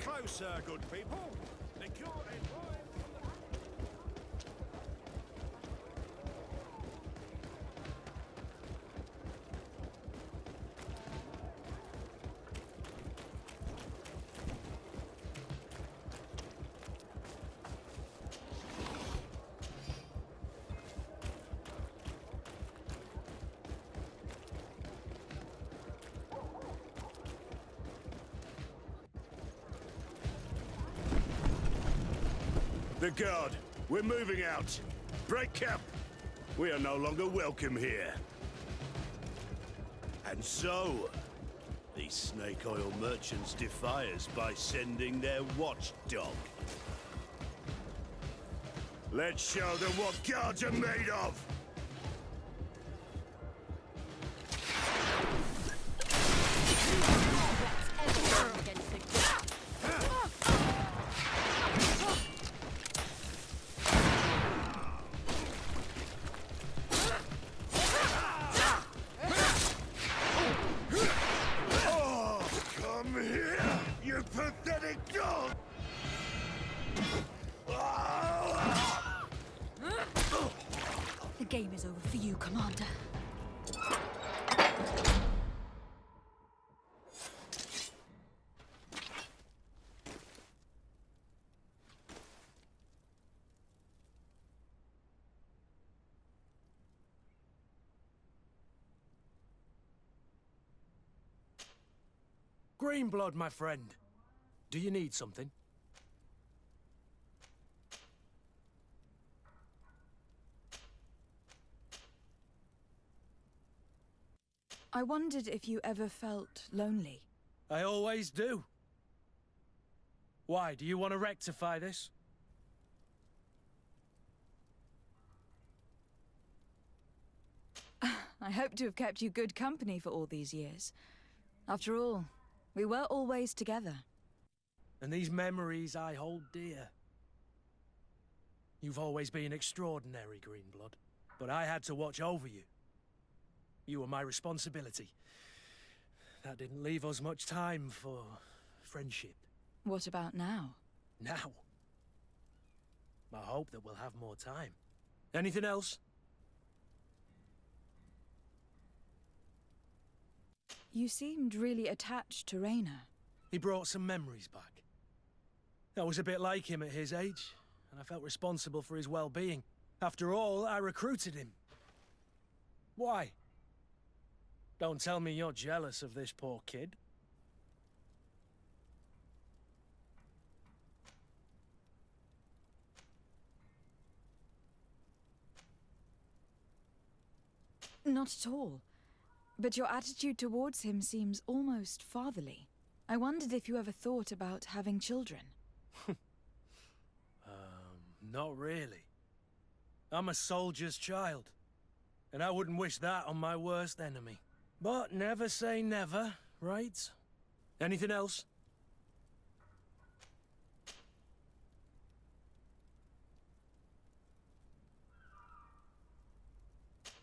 Closer, good people. The cure is right. The guard, we're moving out. Break camp. We are no longer welcome here. And so, these snake oil merchants defy us by sending their watchdog. Let's show them what guards are made of! The game is over for you, Commander. Greenblood, my friend. Do you need something? I wondered if you ever felt lonely. I always do. Why, do you want to rectify this? I hope to have kept you good company for all these years. After all, we were always together. And these memories I hold dear. You've always been extraordinary, Greenblood. But I had to watch over you. You were my responsibility. That didn't leave us much time for friendship. What about now? Now? I hope that we'll have more time. Anything else? You seemed really attached to Rainer. He brought some memories back. I was a bit like him at his age, and I felt responsible for his well-being. After all, I recruited him. Why? Don't tell me you're jealous of this poor kid. Not at all. But your attitude towards him seems almost fatherly. I wondered if you ever thought about having children. Not really. I'm a soldier's child, and I wouldn't wish that on my worst enemy. But never say never, right? Anything else?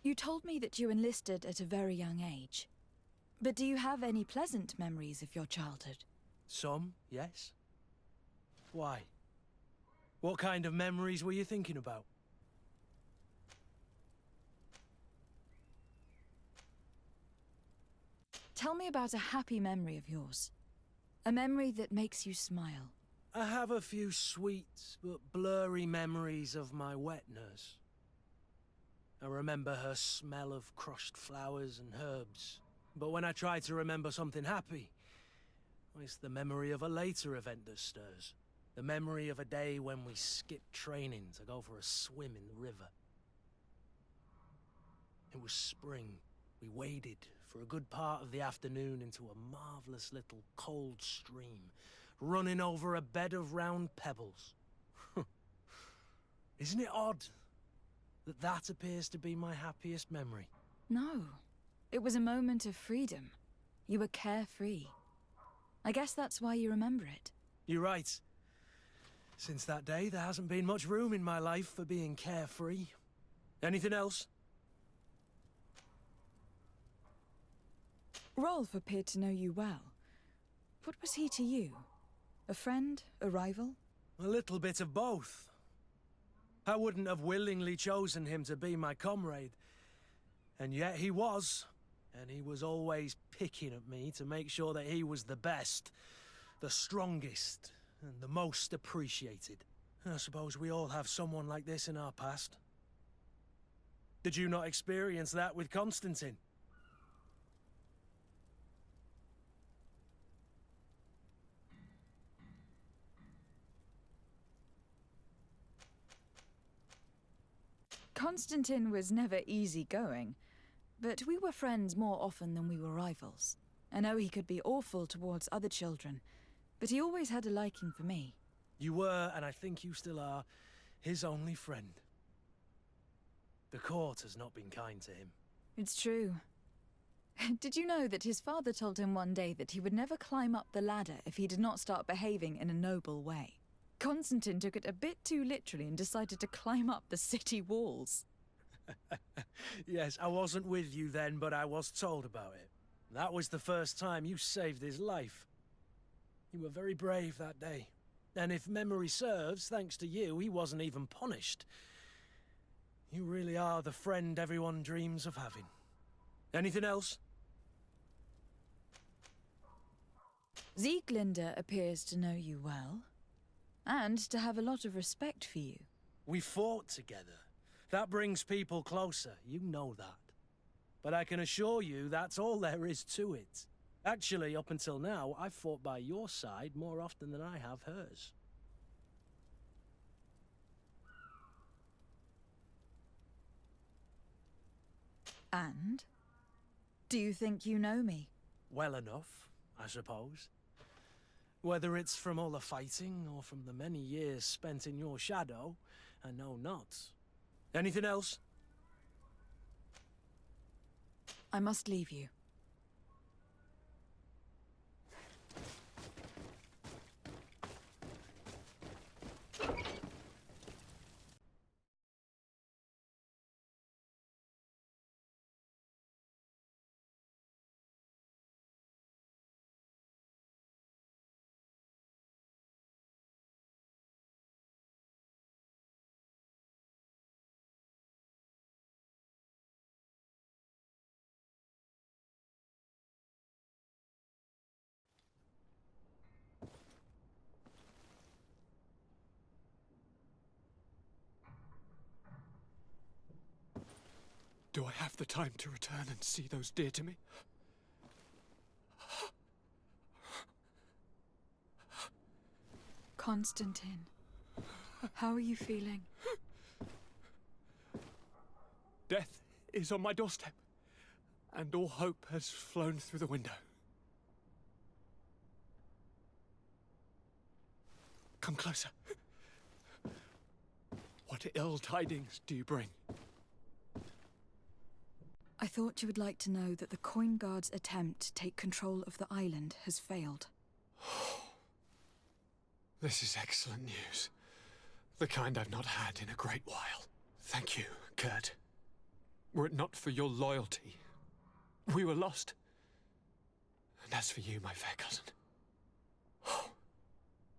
You told me that you enlisted at a very young age. But do you have any pleasant memories of your childhood? Some, yes. Why? What kind of memories were you thinking about? Tell me about a happy memory of yours. A memory that makes you smile. I have a few sweet but blurry memories of my wet nurse. I remember her smell of crushed flowers and herbs. But when I try to remember something happy, it's the memory of a later event that stirs. The memory of a day when we skipped training to go for a swim in the river. It was spring. We waded for a good part of the afternoon into a marvelous little cold stream, running over a bed of round pebbles. Isn't it odd that that appears to be my happiest memory? No. It was a moment of freedom. You were carefree. I guess that's why you remember it. You're right. Since that day, there hasn't been much room in my life for being carefree. Anything else? Rolf appeared to know you well. What was he to you? A friend? A rival? A little bit of both. I wouldn't have willingly chosen him to be my comrade. And yet he was. And he was always picking at me to make sure that he was the best, the strongest, and the most appreciated. I suppose we all have someone like this in our past. Did you not experience that with Constantine? Constantine was never easygoing, but we were friends more often than we were rivals. I know he could be awful towards other children, but he always had a liking for me. You were, and I think you still are, his only friend. The court has not been kind to him. It's true. Did you know that his father told him one day that he would never climb up the ladder if he did not start behaving in a noble way? Constantine took it a bit too literally and decided to climb up the city walls. Yes, I wasn't with you then, but I was told about it. That was the first time you saved his life. You were very brave that day. And if memory serves, thanks to you, he wasn't even punished. You really are the friend everyone dreams of having. Anything else? Sieglinde appears to know you well, and to have a lot of respect for you. We fought together. That brings people closer, you know that. But I can assure you that's all there is to it. Actually, up until now, I've fought by your side more often than I have hers. And? Do you think you know me? Well enough, I suppose. Whether it's from all the fighting or from the many years spent in your shadow, I know not. Anything else? I must leave you. Do I have the time to return and see those dear to me? Constantine, how are you feeling? Death is on my doorstep, and all hope has flown through the window. Come closer. What ill tidings do you bring? I thought you would like to know that the Coin Guard's attempt to take control of the island has failed. This is excellent news. The kind I've not had in a great while. Thank you, Kurt. Were it not for your loyalty, we were lost. And as for you, my fair cousin,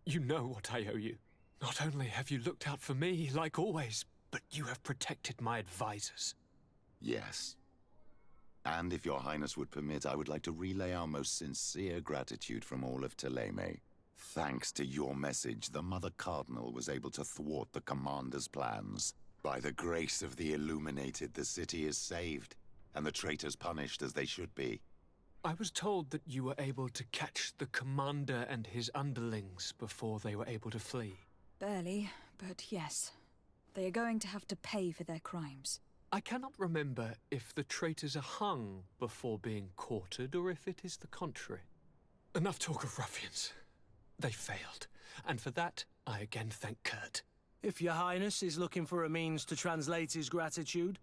you know what I owe you. Not only have you looked out for me, like always, but you have protected my advisors. Yes. And if your highness would permit, I would like to relay our most sincere gratitude from all of Thélème. Thanks to your message, the Mother Cardinal was able to thwart the commander's plans. By the grace of the Illuminated, the city is saved, and the traitors punished as they should be. I was told that you were able to catch the commander and his underlings before they were able to flee. Barely, but yes. They are going to have to pay for their crimes. I cannot remember if the traitors are hung before being quartered or if it is the contrary. Enough talk of ruffians. They failed, and for that I again thank Kurt. If your highness is looking for a means to translate his gratitude,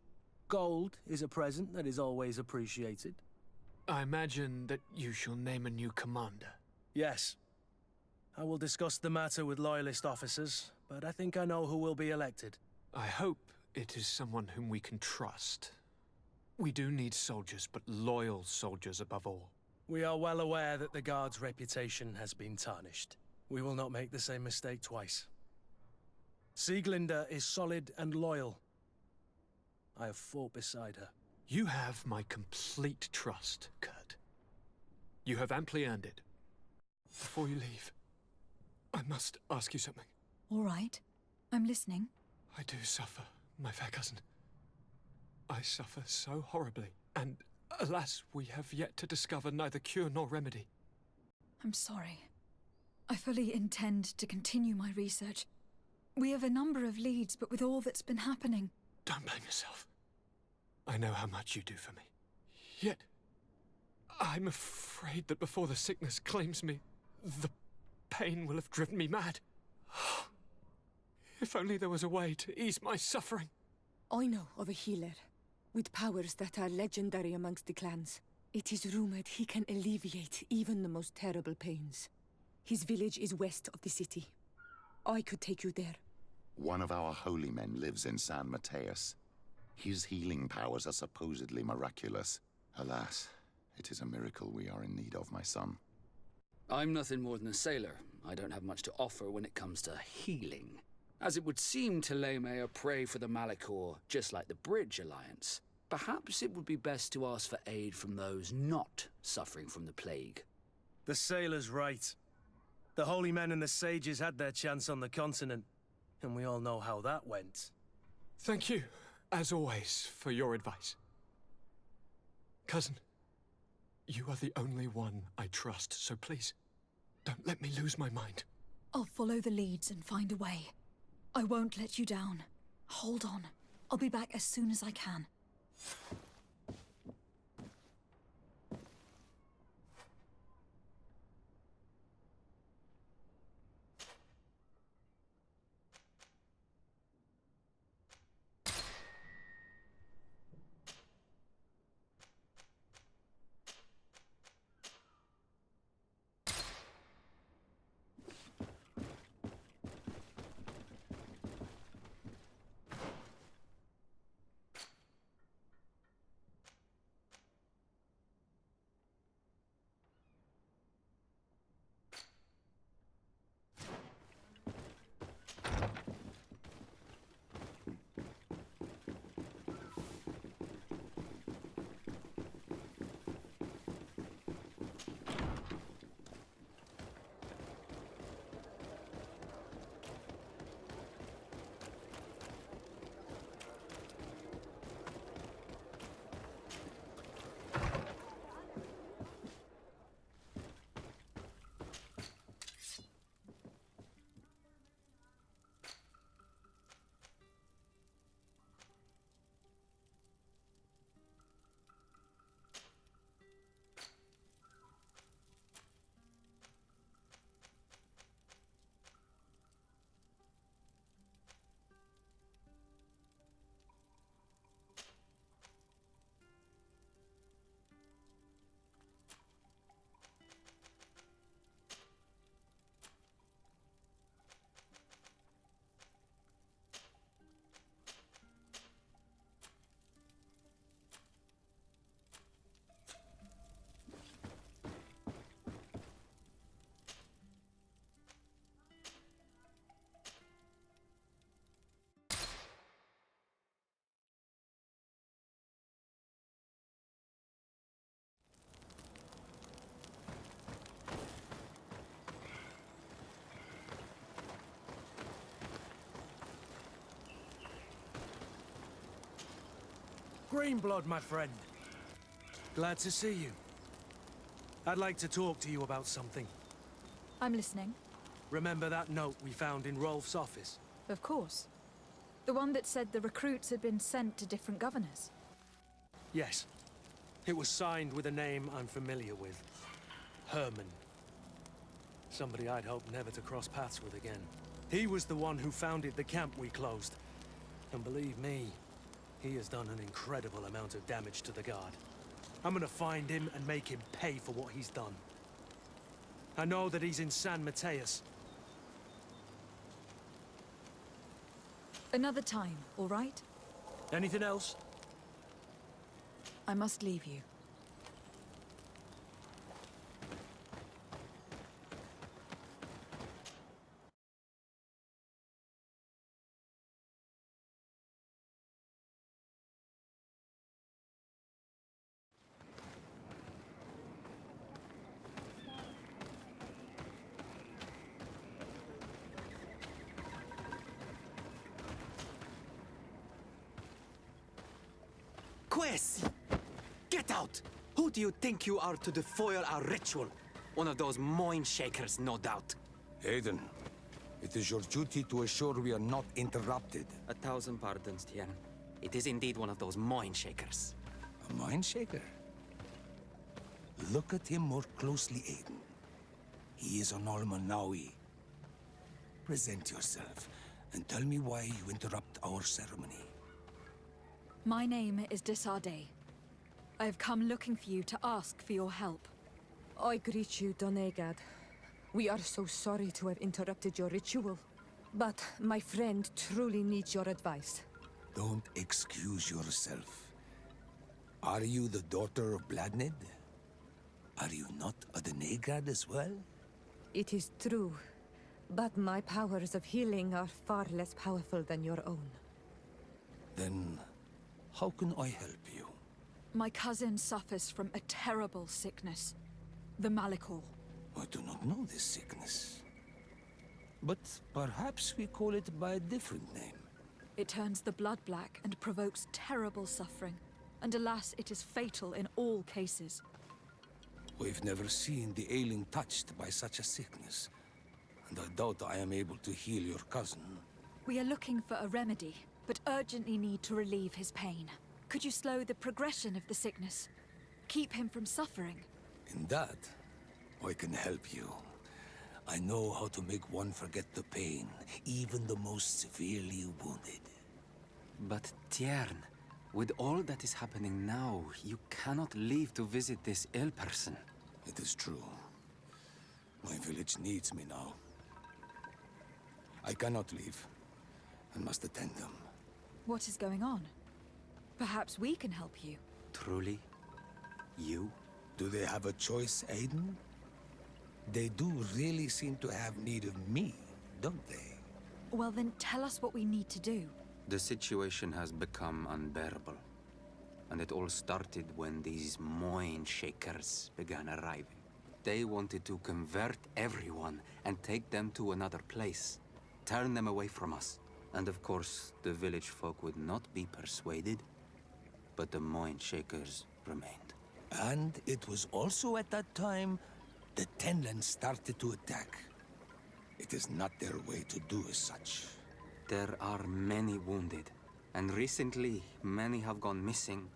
gold is a present that is always appreciated. I imagine that you shall name a new commander. Yes. I will discuss the matter with loyalist officers, but I think I know who will be elected. I hope it is someone whom we can trust. We do need soldiers, but loyal soldiers above all. We are well aware that the Guard's reputation has been tarnished. We will not make the same mistake twice. Sieglinde is solid and loyal. I have fought beside her. You have my complete trust, Kurt. You have amply earned it. Before you leave, I must ask you something. All right. I'm listening. I do suffer, my fair cousin. I suffer so horribly, and alas, we have yet to discover neither cure nor remedy. I'm sorry. I fully intend to continue my research. We have a number of leads, but with all that's been happening... Don't blame yourself. I know how much you do for me. Yet, I'm afraid that before the sickness claims me, the pain will have driven me mad. If only there was a way to ease my suffering. I know of a healer, with powers that are legendary amongst the clans. It is rumored he can alleviate even the most terrible pains. His village is west of the city. I could take you there. One of our holy men lives in San Mateus. His healing powers are supposedly miraculous. Alas, it is a miracle we are in need of, my son. I'm nothing more than a sailor. I don't have much to offer when it comes to healing. As it would seem Thélème are prey for the Malachor, just like the Bridge Alliance. Perhaps it would be best to ask for aid from those not suffering from the plague. The sailor's right. The holy men and the sages had their chance on the continent, and we all know how that went. Thank you, as always, for your advice. Cousin, you are the only one I trust, so please, don't let me lose my mind. I'll follow the leads and find a way. I won't let you down. Hold on. I'll be back as soon as I can. Greenblood, my friend. Glad to see you. I'd like to talk to you about something. I'm listening. Remember that note we found in Rolf's office? Of course. The one that said the recruits had been sent to different governors. Yes. It was signed with a name I'm familiar with. Herman. Somebody I'd hoped never to cross paths with again. He was the one who founded the camp we closed. And believe me, he has done an incredible amount of damage to the Guard. I'm gonna find him and make him pay for what he's done. I know that he's in San Mateus. Another time, all right? Anything else? I must leave you. Quest! Get out! Who do you think you are to defoil our ritual? One of those mind shakers, no doubt. Aiden, it is your duty to assure we are not interrupted. 1,000 pardons, Tien. It is indeed one of those mind shakers. A mind shaker? Look at him more closely, Aiden. He is an Almanawi. Present yourself and tell me why you interrupt our ceremony. My name is Disarday. I have come looking for you to ask for your help. I greet you, Donegad. We are so sorry to have interrupted your ritual. But my friend truly needs your advice. Don't excuse yourself. Are you the daughter of Bladnid? Are you not a Donegad as well? It is true, but my powers of healing are far less powerful than your own. Then, how can I help you? My cousin suffers from a terrible sickness. The Malachor. I do not know this sickness. But perhaps we call it by a different name. It turns the blood black and provokes terrible suffering. And alas, it is fatal in all cases. We've never seen the ailing touched by such a sickness. And I doubt I am able to heal your cousin. We are looking for a remedy, but urgently need to relieve his pain. Could you slow the progression of the sickness? Keep him from suffering? In that, I can help you. I know how to make one forget the pain, even the most severely wounded. But Tiern, with all that is happening now, you cannot leave to visit this ill person. It is true. My village needs me now. I cannot leave, and must attend them. What is going on? Perhaps we can help you. Truly? You? Do they have a choice, Aiden? They do really seem to have need of me, don't they? Well then, tell us what we need to do. The situation has become unbearable. And it all started when these mind shakers began arriving. They wanted to convert everyone and take them to another place. Turn them away from us. And of course, the village folk would not be persuaded. But the mind shakers remained. And it was also at that time the Tenlands started to attack. It is not their way to do as such. There are many wounded, and recently many have gone missing.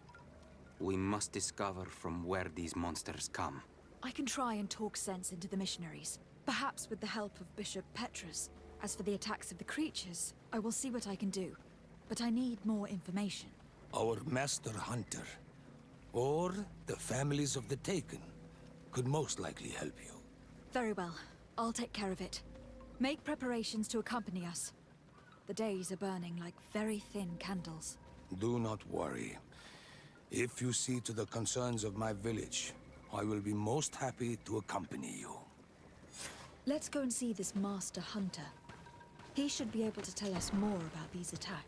We must discover from where these monsters come. I can try and talk sense into the missionaries, perhaps with the help of Bishop Petrus. As for the attacks of the creatures, I will see what I can do. But I need more information. Our master hunter, or the families of the Taken, could most likely help you. Very well. I'll take care of it. Make preparations to accompany us. The days are burning like very thin candles. Do not worry. If you see to the concerns of my village, I will be most happy to accompany you. Let's go and see this master hunter. He should be able to tell us more about these attacks.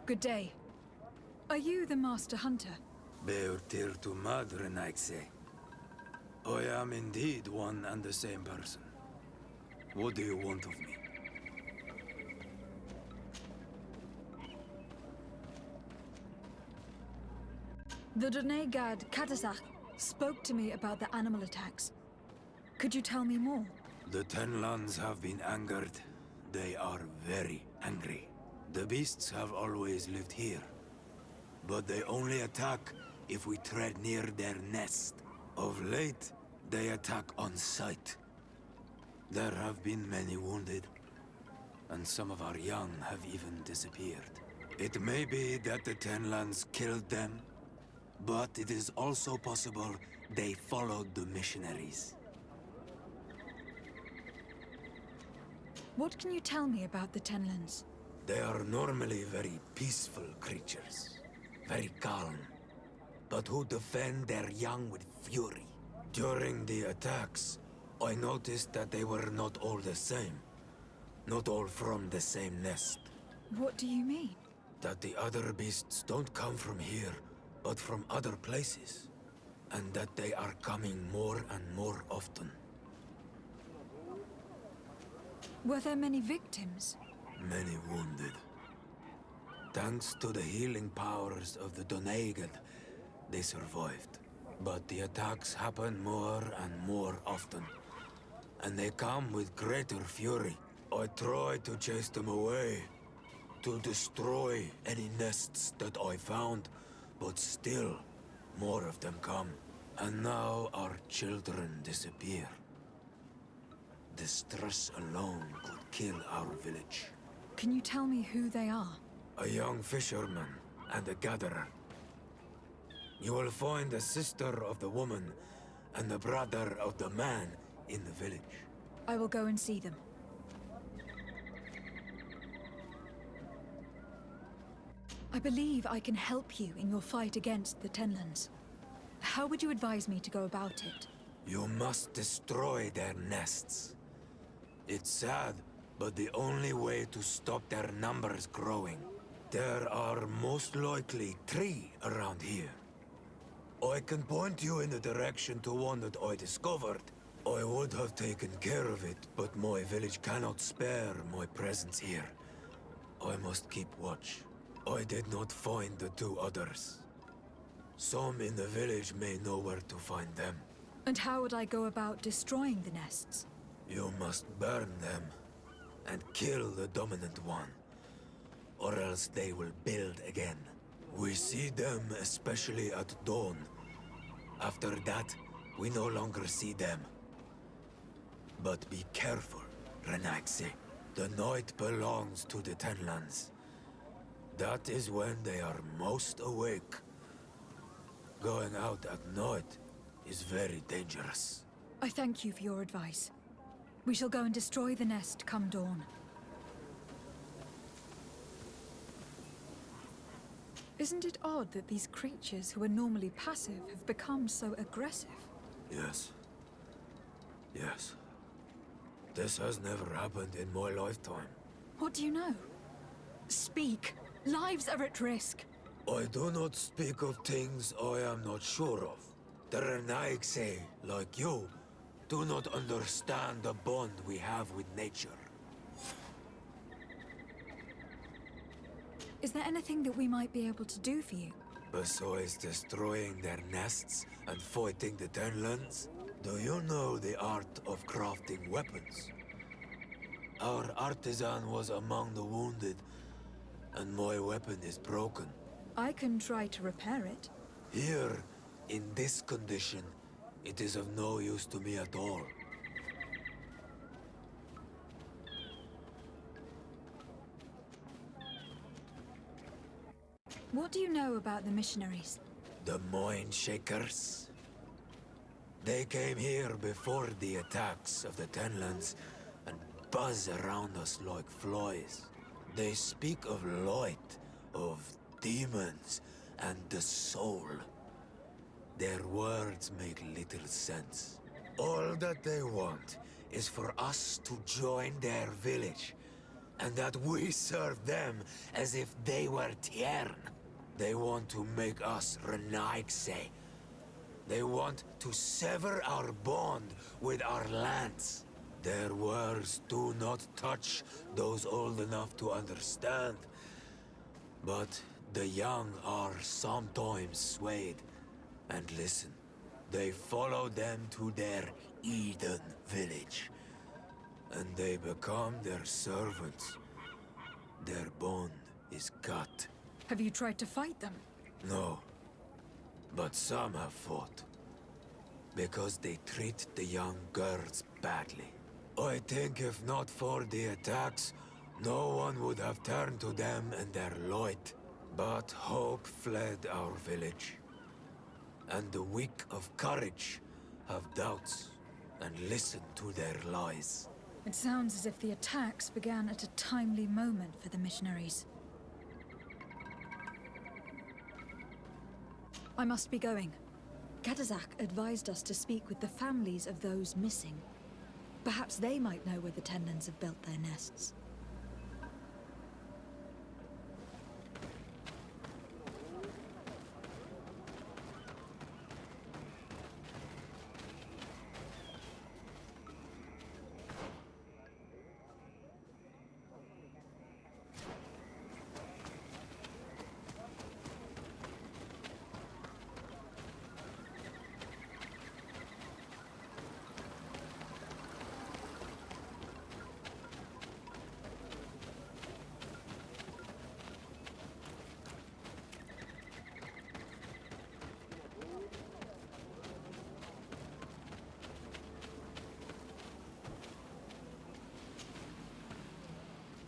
Good day. Are you the master hunter? Beurtir tu madre, Naixe. I am indeed one and the same person. What do you want of me? The Donegad Katazak spoke to me about the animal attacks. Could you tell me more? The Tenlands have been angered. They are very angry. The beasts have always lived here. But they only attack if we tread near their nest. Of late, they attack on sight. There have been many wounded, and some of our young have even disappeared. It may be that the Tenlands killed them, but it is also possible they followed the missionaries. What can you tell me about the Tenlands? They are normally very peaceful creatures, very calm, but who defend their young with fury. During the attacks, I noticed that they were not all the same. Not all from the same nest. What do you mean? That the other beasts don't come from here, but from other places. And that they are coming more and more often. Were there many victims? Many wounded. Thanks to the healing powers of the Doneigad, they survived. But the attacks happen more and more often. And they come with greater fury. I try to chase them away. To destroy any nests that I found. But still, more of them come. And now our children disappear. The stress alone could kill our village. Can you tell me who they are? A young fisherman and a gatherer. You will find the sister of the woman and the brother of the man in the village. I will go and see them. I believe I can help you in your fight against the Tenlands. How would you advise me to go about it? You must destroy their nests. It's sad, but the only way to stop their numbers growing. There are most likely 3 around here. I can point you in the direction to one that I discovered. I would have taken care of it, but my village cannot spare my presence here. I must keep watch. I did not find the 2 others. Some in the village may know where to find them. And how would I go about destroying the nests? You must burn them and kill the dominant one, or else they will build again. We see them especially at dawn. After that, we no longer see them. But be careful, Renaxe. The night belongs to the Tenlands. That is when they are most awake. Going out at night is very dangerous. I thank you for your advice. We shall go and destroy the nest come dawn. Isn't it odd that these creatures who are normally passive have become so aggressive? Yes. Yes. This has never happened in my lifetime. What do you know? Speak! Lives are at risk! I do not speak of things I am not sure of. The Renaigse, like you, do not understand the bond we have with nature. Is there anything that we might be able to do for you? Besides destroying their nests and fighting the Tenlands, do you know the art of crafting weapons? Our artisan was among the wounded, and my weapon is broken. I can try to repair it. Here, in this condition, it is of no use to me at all. What do you know about the missionaries? The Mind Shakers? They came here before the attacks of the Tenlands and buzz around us like flies. They speak of light, of demons, and the soul. Their words make little sense. All that they want is for us to join their village, and that we serve them as if they were Tiern. They want to make us Renaigse. They want to sever our bond with our lands. Their words do not touch those old enough to understand. But the young are sometimes swayed and listen. They follow them to their Eden village. And they become their servants. Their bond is cut. Have you tried to fight them? No. But some have fought. Because they treat the young girls badly. I think if not for the attacks, no one would have turned to them and their light. But hope fled our village. And the weak of courage have doubts and listen to their lies. It sounds as if the attacks began at a timely moment for the missionaries. I must be going. Katazak advised us to speak with the families of those missing. Perhaps they might know where the Tenlands have built their nests.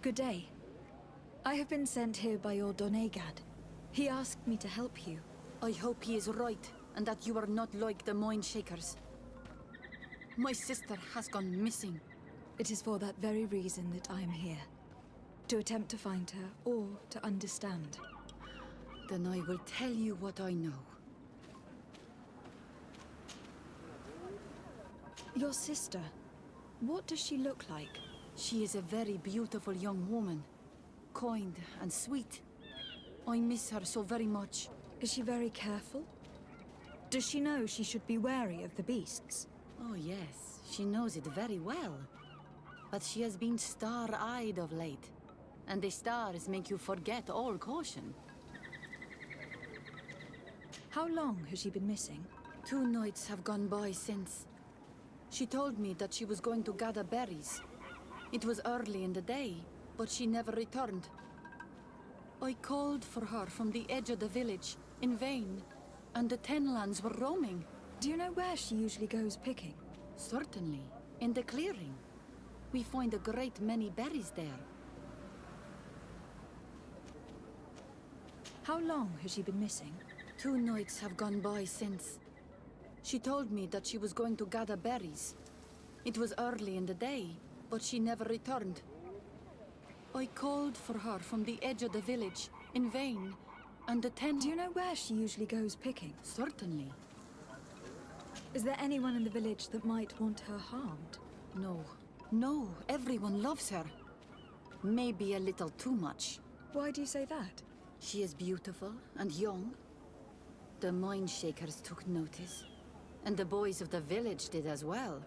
Good day. I have been sent here by your Donegad. He asked me to help you. I hope he is right, and that you are not like the Mind Shakers. My sister has gone missing. It is for that very reason that I am here. To attempt to find her, or to understand. Then I will tell you what I know. Your sister, what does she look like? She is a very beautiful young woman. Kind and sweet. I miss her so very much. Is she very careful? Does she know she should be wary of the beasts? Oh yes, she knows it very well. But she has been star-eyed of late. And the stars make you forget all caution. How long has she been missing? 2 nights have gone by since. She told me that she was going to gather berries. It was early in the day, but she never returned. I called for her from the edge of the village, in vain, and the Tenlands were roaming. Do you know where she usually goes picking? Certainly, in the clearing. We find a great many berries there. How long has she been missing? 2 nights have gone by since. She told me that she was going to gather berries. It was early in the day, but she never returned. I called for her from the edge of the village, in vain, and the Do you know where she usually goes picking? Certainly. Is there anyone in the village that might want her harmed? No. No, everyone loves her. Maybe a little too much. Why do you say that? She is beautiful and young. The Mind Shakers took notice, and the boys of the village did as well.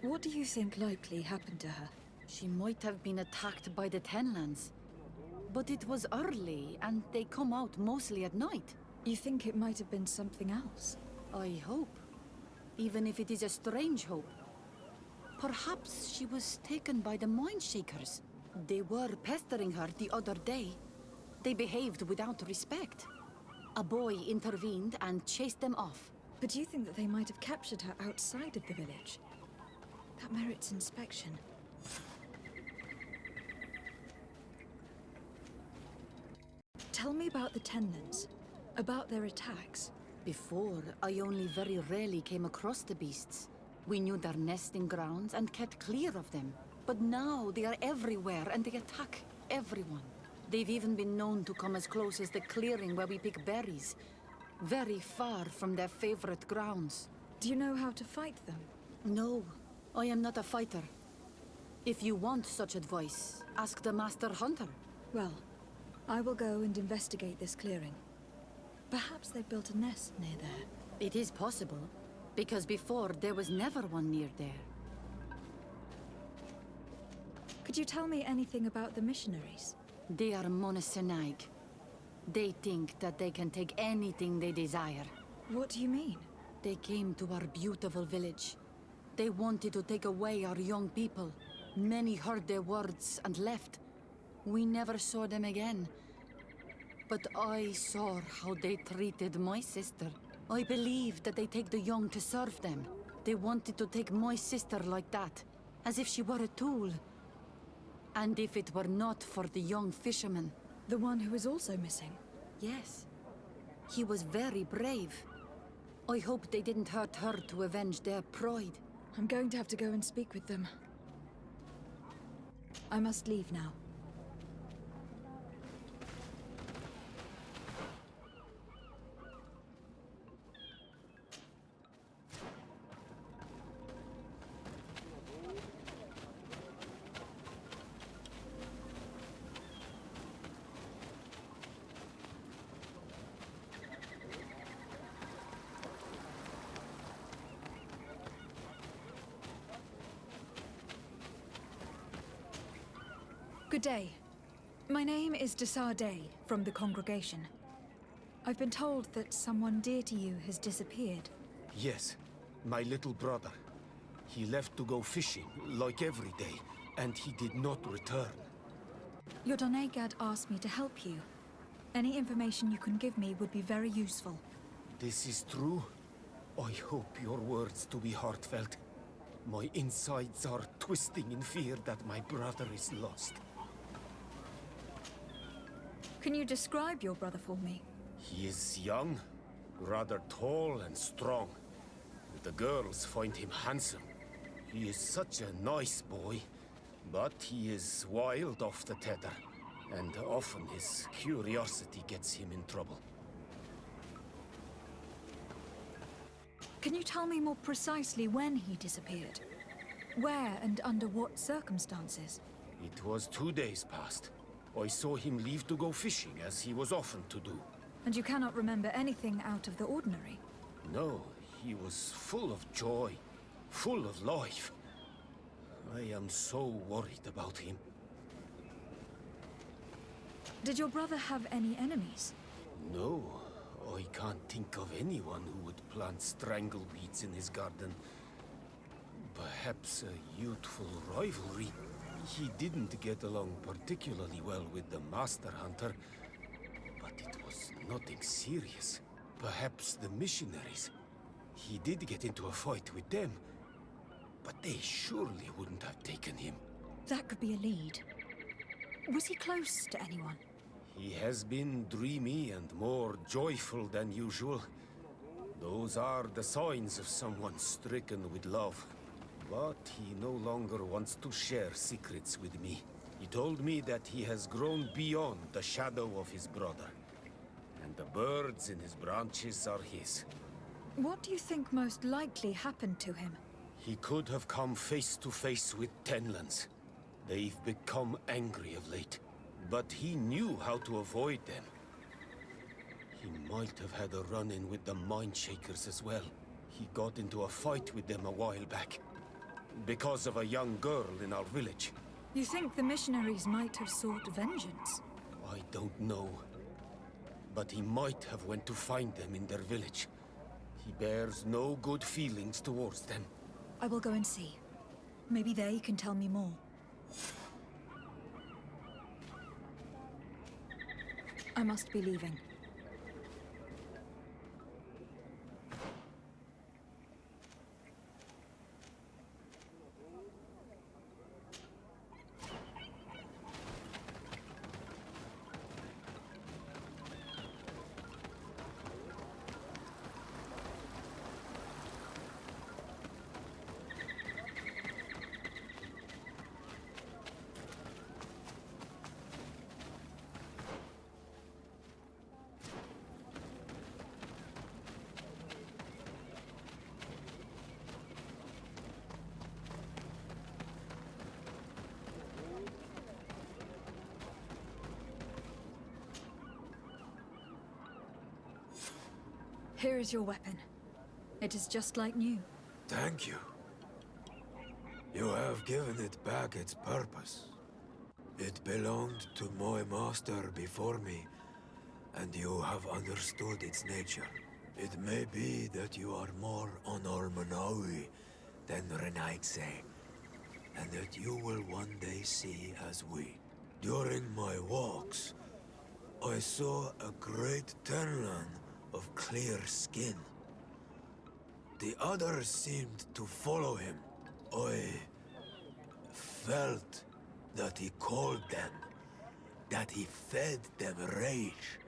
What do you think likely happened to her? She might have been attacked by the Tenlands. But it was early, and they come out mostly at night. You think it might have been something else? I hope. Even if it is a strange hope. Perhaps she was taken by the Mind Shakers. They were pestering her the other day. They behaved without respect. A boy intervened and chased them off. But do you think that they might have captured her outside of the village? That merits inspection. Tell me about the Tenlands, about their attacks. Before, I only very rarely came across the beasts. We knew their nesting grounds and kept clear of them. But now they are everywhere and they attack everyone. They've even been known to come as close as the clearing where we pick berries. Very far from their favorite grounds. Do you know how to fight them? No, I am not a fighter. If you want such advice, ask the Master Hunter. Well, I will go and investigate this clearing. Perhaps they built a nest near there. It is possible, because before there was never one near there. Could you tell me anything about the missionaries? They are monosynaig. They think that they can take anything they desire. What do you mean? They came to our beautiful village. They wanted to take away our young people. Many heard their words and left. We never saw them again. But I saw how they treated my sister. I believe that they take the young to serve them. They wanted to take my sister like that, as if she were a tool. And if it were not for the young fisherman... The one who is also missing? Yes. He was very brave. I hope they didn't hurt her to avenge their pride. I'm going to have to go and speak with them. I must leave now. Good day. My name is Day from the congregation. I've been told that someone dear to you has disappeared. Yes, my little brother. He left to go fishing, like every day, and he did not return. Your Donegad asked me to help you. Any information you can give me would be very useful. This is true? I hope your words to be heartfelt. My insides are twisting in fear that my brother is lost. Can you describe your brother for me? He is young, rather tall and strong. The girls find him handsome. He is such a nice boy, but he is wild off the tether, and often his curiosity gets him in trouble. Can you tell me more precisely when he disappeared? Where and under what circumstances? It was 2 days past. I saw him leave to go fishing, as he was often to do. And you cannot remember anything out of the ordinary? No, he was full of joy, full of life. I am so worried about him. Did your brother have any enemies? No, I can't think of anyone who would plant strangleweeds in his garden. Perhaps a youthful rivalry. He didn't get along particularly well with the master hunter, but it was nothing serious. Perhaps the missionaries. He did get into a fight with them, but they surely wouldn't have taken him. That could be a lead. Was he close to anyone? He has been dreamy and more joyful than usual. Those are the signs of someone stricken with love. But he no longer wants to share secrets with me. He told me that he has grown beyond the shadow of his brother. And the birds in his branches are his. What do you think most likely happened to him? He could have come face to face with Tenlands. They've become angry of late. But he knew how to avoid them. He might have had a run-in with the Mindshakers as well. He got into a fight with them a while back. Because of a young girl in our village. You think the missionaries might have sought vengeance? I don't know. But he might have went to find them in their village. He bears no good feelings towards them. I will go and see. Maybe they can tell me more. I must be leaving. Here is your weapon. It is just like new. Thank you. You have given it back its purpose. It belonged to my master before me, and you have understood its nature. It may be that you are more on Almanawi than Renaigse, and that you will one day see as we. During my walks, I saw a great Tenlan of clear skin. The others seemed to follow him. I felt that he called them, that he fed them rage,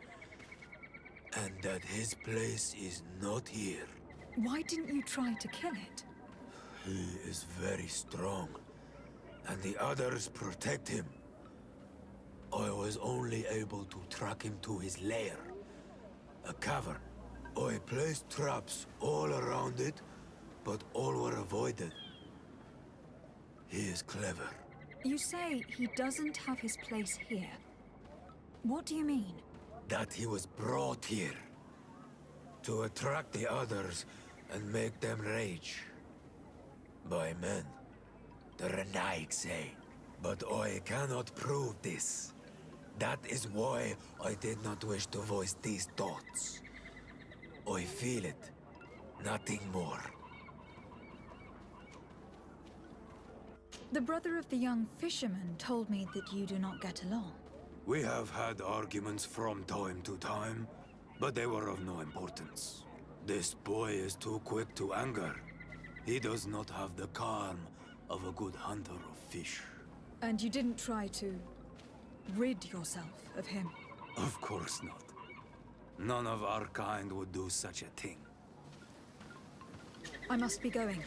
and that his place is not here. Why didn't you try to kill it? He is very strong, and the others protect him. I was only able to track him to his lair, a cavern. I placed traps all around it, but all were avoided. He is clever. You say he doesn't have his place here. What do you mean? That he was brought here to attract the others and make them rage. By men, the Renaigse. But I cannot prove this. That is why I did not wish to voice these thoughts. I feel it, nothing more. The brother of the young fisherman told me that you do not get along. We have had arguments from time to time, but they were of no importance. This boy is too quick to anger. He does not have the calm of a good hunter of fish. And you didn't try to rid yourself of him? Of course not. None of our kind would do such a thing. I must be going.